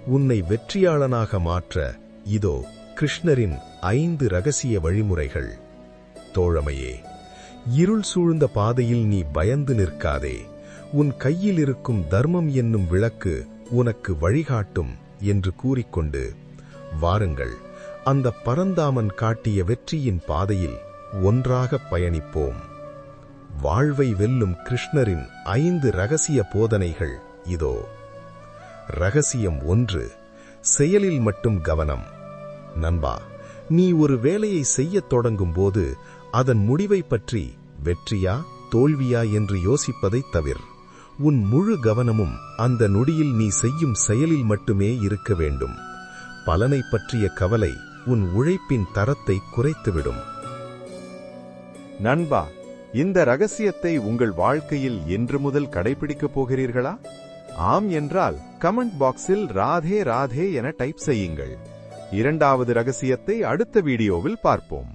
உன்னை வெற்றியாளனாக மாற்ற இதோ கிருஷ்ணரின் 5 ரகசிய வழிமுறைகள். தோழமையே, இருள் சூழ்ந்த பாதையில் நீ பயந்து நிற்காதே. உன் கையில் இருக்கும் தர்மம் என்னும் விளக்கு உனக்கு வழிகாட்டும் என்று கூறிக்கொண்டு வாருங்கள், அந்த பரந்தாமன் காட்டிய வெற்றியின் பாதையில் ஒன்றாக பயணிப்போம். வாழ்வை வெல்லும் கிருஷ்ணரின் 5 ரகசிய போதனைகள் இதோ. ரகசியம் 1, செயலில் மட்டும் கவனம். நண்பா, நீ ஒரு வேலையை செய்யத் தொடங்கும் போது அதன் முடிவை பற்றி வெற்றியா தோல்வியா என்று யோசிப்பதைத் தவிர, உன் முழு கவனமும் அந்த நொடியில் நீ செய்யும் செயலில் மட்டுமே இருக்க வேண்டும். பலனை பற்றிய கவலை உன் உழைப்பின் தரத்தை குறைத்துவிடும். நண்பா, இந்த ரகசியத்தை உங்கள் வாழ்க்கையில் என்று முதல் கடைபிடிக்கப் போகிறீர்களா? ஆம் என்றால் கமெண்ட் பாக்ஸில் ராதே ராதே என டைப் செய்யுங்கள். 2வது ரகசியத்தை அடுத்த வீடியோவில் பார்ப்போம்.